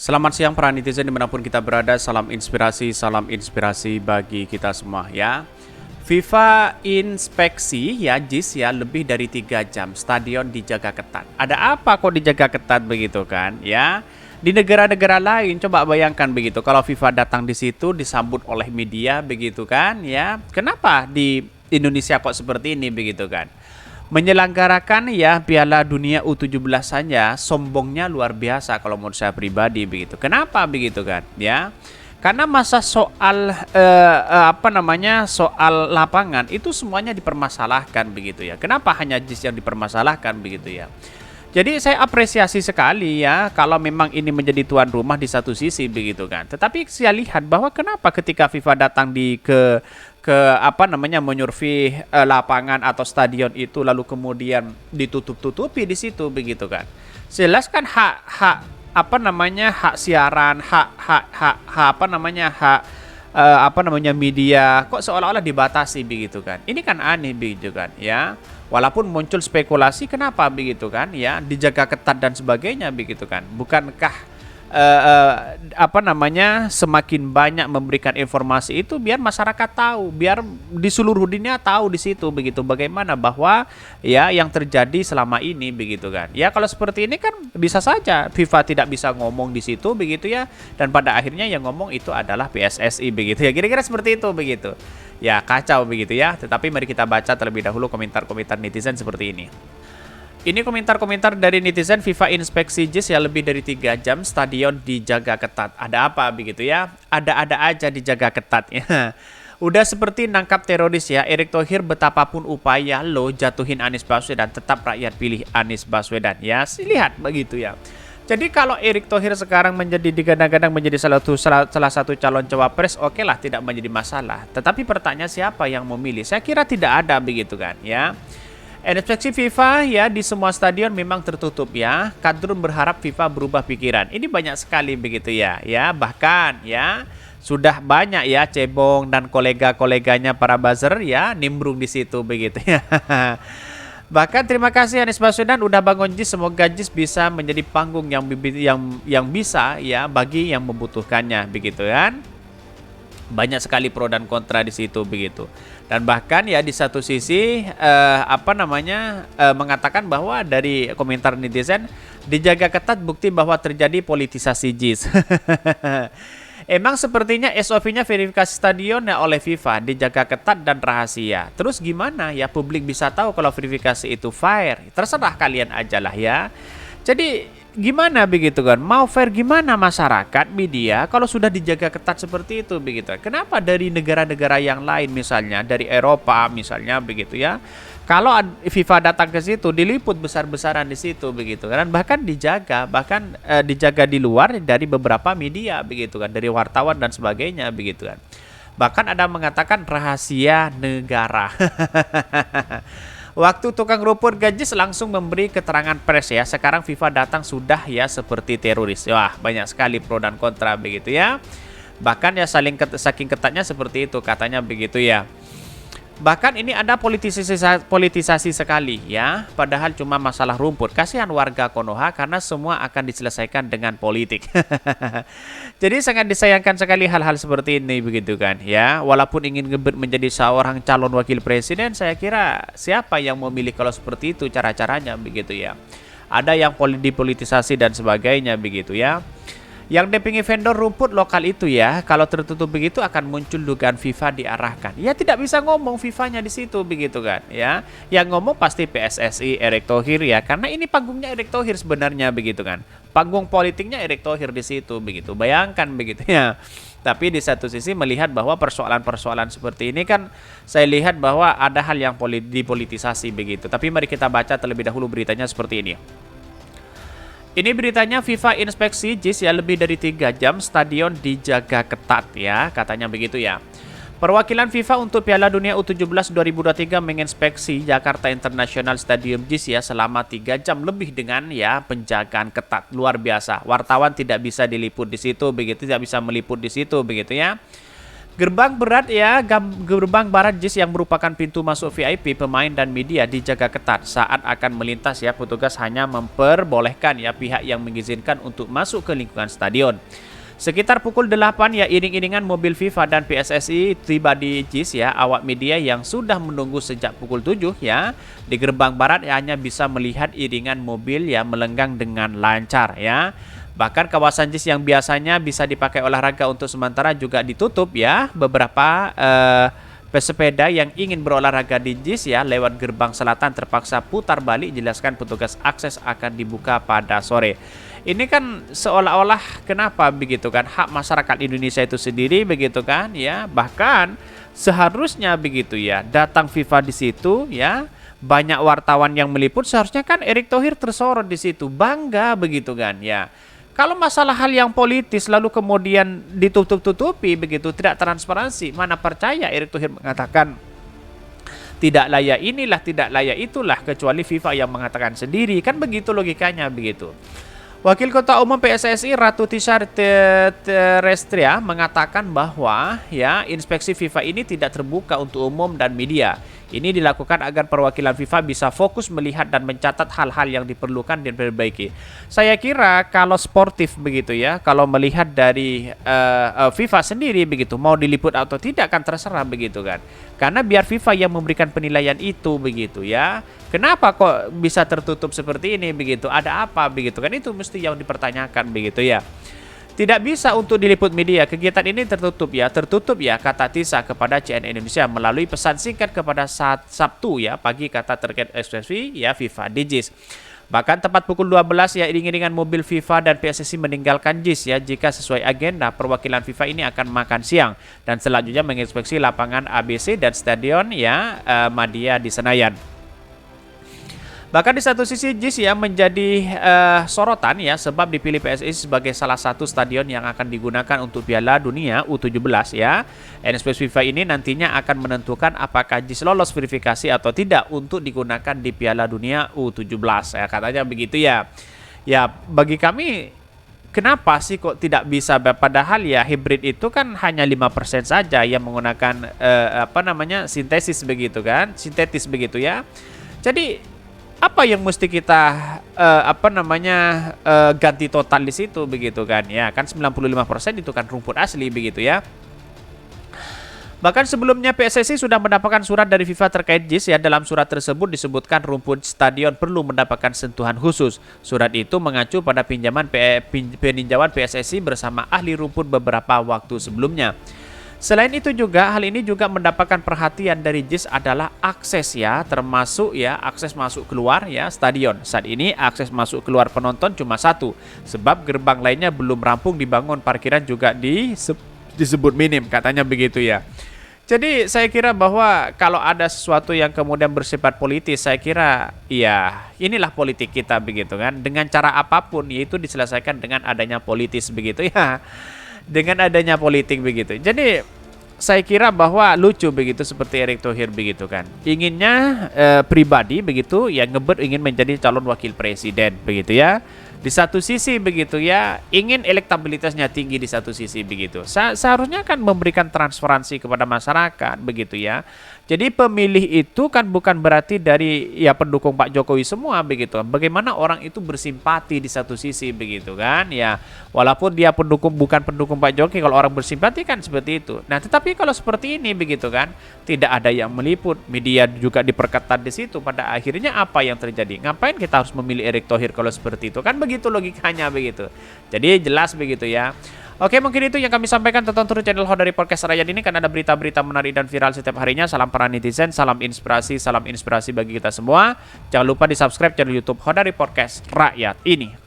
Selamat siang para netizen dimanapun kita berada, salam inspirasi bagi kita semua ya. FIFA inspeksi ya JIS ya lebih dari 3 jam, stadion dijaga ketat. Ada apa kok dijaga ketat begitu kan ya? Di negara-negara lain coba bayangkan begitu, kalau FIFA datang di situ disambut oleh media begitu kan ya. Kenapa di Indonesia kok seperti ini begitu kan? Menyelenggarakan ya Piala Dunia U17 saja sombongnya luar biasa kalau menurut saya pribadi begitu. Kenapa begitu kan? Ya. Karena masa soal soal lapangan itu semuanya dipermasalahkan begitu ya. Kenapa hanya JIS yang dipermasalahkan begitu ya? Jadi saya apresiasi sekali ya kalau memang ini menjadi tuan rumah di satu sisi begitu kan. Tetapi saya lihat bahwa kenapa ketika FIFA datang menyurvei lapangan atau stadion itu lalu kemudian ditutup-tutupi di situ begitu kan. Jelas kan hak siaran, media kok seolah-olah dibatasi begitu kan. Ini kan aneh begitu kan ya. Walaupun muncul spekulasi kenapa begitu kan ya, dijaga ketat dan sebagainya begitu kan. Bukankah semakin banyak memberikan informasi itu biar masyarakat tahu, biar di seluruh dunia tahu di situ begitu bagaimana bahwa ya yang terjadi selama ini begitu kan. Ya kalau seperti ini kan bisa saja FIFA tidak bisa ngomong di situ begitu ya, dan pada akhirnya yang ngomong itu adalah PSSI begitu ya. Kira-kira seperti itu begitu. Ya kacau begitu ya. Tetapi mari kita baca terlebih dahulu komentar-komentar netizen seperti ini. Ini komentar-komentar dari netizen. FIFA inspeksi JIS ya lebih dari 3 jam, stadion dijaga ketat. Ada apa begitu ya? Ada-ada aja dijaga ketat ya. Udah seperti nangkap teroris ya. Erick Thohir betapapun upaya lo jatuhin Anies Baswedan, tetap rakyat pilih Anies Baswedan ya. Lihat begitu ya. Jadi kalau Erick Thohir sekarang digadang-gadang menjadi salah satu calon cawapres, oke lah, tidak menjadi masalah. Tetapi pertanyaan siapa yang memilih? Saya kira tidak ada begitu kan ya. Inspeksi FIFA ya di semua stadion memang tertutup ya. Kadrun berharap FIFA berubah pikiran. Ini banyak sekali begitu ya. Ya bahkan ya sudah banyak ya Cebong dan kolega-koleganya para buzzer ya nimbrung di situ begitu ya. Bahkan terima kasih Anies Baswedan udah bangun JIS, semoga JIS bisa menjadi panggung yang bisa ya bagi yang membutuhkannya begitu kan. Banyak sekali pro dan kontra di situ begitu. Dan bahkan ya di satu sisi mengatakan bahwa dari komentar netizen dijaga ketat bukti bahwa terjadi politisasi JIS. Emang sepertinya SOP-nya verifikasi stadion ya oleh FIFA dijaga ketat dan rahasia. Terus gimana ya publik bisa tahu kalau verifikasi itu fair? Terserah kalian aja lah ya. Jadi gimana begitu kan? Mau fair gimana masyarakat, media kalau sudah dijaga ketat seperti itu begitu. Kenapa dari negara-negara yang lain misalnya dari Eropa misalnya begitu ya. Kalau FIFA datang ke situ diliput besar-besaran di situ begitu kan, bahkan dijaga di luar dari beberapa media begitu kan, dari wartawan dan sebagainya begitu kan. Bahkan ada mengatakan rahasia negara. Waktu tukang rumput gajis langsung memberi keterangan pers ya. Sekarang FIFA datang sudah ya seperti teroris. Wah, banyak sekali pro dan kontra begitu ya. Bahkan ya saking ketatnya seperti itu katanya begitu ya. Bahkan ini ada politisasi sekali ya. Padahal cuma masalah rumput. Kasihan warga Konoha karena semua akan diselesaikan dengan politik. Jadi sangat disayangkan sekali hal-hal seperti ini begitu kan ya. Walaupun ingin ngebet menjadi seorang calon wakil presiden, saya kira siapa yang memilih kalau seperti itu cara-caranya begitu ya. Ada yang dipolitisasi dan sebagainya begitu ya. Yang depingi vendor rumput lokal itu ya, kalau tertutup begitu akan muncul dugaan FIFA diarahkan. Ya tidak bisa ngomong FIFA-nya di situ begitu kan ya. Yang ngomong pasti PSSI, Erick Thohir ya, karena ini panggungnya Erick Thohir sebenarnya begitu kan. Panggung politiknya Erick Thohir di situ begitu. Bayangkan begitu ya. Tapi di satu sisi melihat bahwa persoalan-persoalan seperti ini kan saya lihat bahwa ada hal yang dipolitisasi begitu. Tapi mari kita baca terlebih dahulu beritanya seperti ini. Ini beritanya FIFA inspeksi JIS ya lebih dari 3 jam, stadion dijaga ketat ya, katanya begitu ya. Perwakilan FIFA untuk Piala Dunia U17 2023 menginspeksi Jakarta International Stadium JIS ya selama 3 jam lebih dengan ya penjagaan ketat luar biasa. Wartawan tidak bisa diliput di situ begitu, tidak bisa meliput di situ begitu ya. Gerbang berat ya, gerbang barat JIS yang merupakan pintu masuk VIP, pemain dan media dijaga ketat saat akan melintas ya. Petugas hanya memperbolehkan ya pihak yang mengizinkan untuk masuk ke lingkungan stadion. Sekitar pukul 8 ya, iring-iringan mobil FIFA dan PSSI tiba di JIS ya. Awak media yang sudah menunggu sejak pukul 7 ya di gerbang barat ya, hanya bisa melihat iringan mobil yang melenggang dengan lancar ya. Bahkan kawasan JIS yang biasanya bisa dipakai olahraga untuk sementara juga ditutup ya. Beberapa pesepeda yang ingin berolahraga di JIS ya lewat gerbang selatan terpaksa putar balik, jelaskan petugas. Akses akan dibuka pada sore. Ini kan seolah-olah kenapa begitu kan, hak masyarakat Indonesia itu sendiri begitu kan ya. Bahkan seharusnya begitu ya, datang FIFA di situ ya. Banyak wartawan yang meliput, seharusnya kan Erick Thohir tersorot di situ, bangga begitu kan ya. Kalau masalah hal yang politis lalu kemudian ditutup-tutupi begitu, tidak transparansi, mana percaya Erick Thohir mengatakan tidak layak inilah, tidak layak itulah, kecuali FIFA yang mengatakan sendiri, kan begitu logikanya begitu. Wakil Ketua Umum PSSI Ratu Tishar Terestria mengatakan bahwa ya inspeksi FIFA ini tidak terbuka untuk umum dan media. Ini dilakukan agar perwakilan FIFA bisa fokus melihat dan mencatat hal-hal yang diperlukan dan diperbaiki. Saya kira kalau sportif begitu ya, kalau melihat dari FIFA sendiri begitu, mau diliput atau tidak kan terserah begitu kan. Karena biar FIFA yang memberikan penilaian itu begitu ya. Kenapa kok bisa tertutup seperti ini begitu? Ada apa begitu kan? Itu mesti yang dipertanyakan begitu ya. Tidak bisa untuk diliput media. Kegiatan ini tertutup ya, kata Tisa kepada CNN Indonesia melalui pesan singkat kepada Sabtu ya pagi, kata terkait ekspresi ya FIFA di JIS. Bahkan tepat pukul 12 ya, iring-iringan mobil FIFA dan PSSI meninggalkan JIS ya. Jika sesuai agenda, perwakilan FIFA ini akan makan siang dan selanjutnya menginspeksi lapangan ABC dan stadion ya Madia di Senayan. Bahkan di satu sisi JIS ya menjadi sorotan ya, sebab dipilih PSSI sebagai salah satu stadion yang akan digunakan untuk Piala Dunia U17 ya. Inspeksi FIFA ini nantinya akan menentukan apakah JIS lolos verifikasi atau tidak untuk digunakan di Piala Dunia U17 ya, katanya begitu ya. Ya bagi kami, kenapa sih kok tidak bisa, padahal ya hibrid itu kan hanya 5% saja yang menggunakan sintetis begitu kan, sintetis begitu ya. Jadi apa yang mesti kita ganti total di situ begitu kan ya, kan 95% itu kan rumput asli begitu ya. Bahkan sebelumnya PSSI sudah mendapatkan surat dari FIFA terkait JIS ya. Dalam surat tersebut disebutkan rumput stadion perlu mendapatkan sentuhan khusus. Surat itu mengacu pada peninjauan PSSI bersama ahli rumput beberapa waktu sebelumnya. Selain itu juga, hal ini juga mendapatkan perhatian dari JIS adalah akses ya, termasuk ya akses masuk keluar ya stadion. Saat ini akses masuk keluar penonton cuma satu, sebab gerbang lainnya belum rampung dibangun, parkiran juga disebut minim, katanya begitu ya. Jadi saya kira bahwa kalau ada sesuatu yang kemudian bersifat politis, saya kira ya inilah politik kita begitu kan, dengan cara apapun yaitu diselesaikan dengan adanya politis begitu ya. Dengan adanya politik begitu. Jadi saya kira bahwa lucu begitu seperti Erick Thohir begitu kan. Inginnya pribadi begitu ya, ngebet ingin menjadi calon wakil presiden begitu ya. Di satu sisi begitu ya, ingin elektabilitasnya tinggi di satu sisi begitu. Seharusnya kan memberikan transparansi kepada masyarakat begitu ya. Jadi pemilih itu kan bukan berarti dari ya pendukung Pak Jokowi semua begitu. Bagaimana orang itu bersimpati di satu sisi begitu kan ya. Walaupun dia bukan pendukung Pak Jokowi, kalau orang bersimpati kan seperti itu. Nah, tetapi kalau seperti ini begitu kan, tidak ada yang meliput, media juga diperketat di situ. Pada akhirnya apa yang terjadi? Ngapain kita harus memilih Erick Thohir kalau seperti itu? Kan begitu logikanya begitu. Jadi jelas begitu ya. Oke, mungkin itu yang kami sampaikan. Tonton terus channel Hodari Podcast Rakyat ini, kan ada berita-berita menarik dan viral setiap harinya. Salam para netizen, salam inspirasi bagi kita semua. Jangan lupa di subscribe channel YouTube Hodari Podcast Rakyat ini.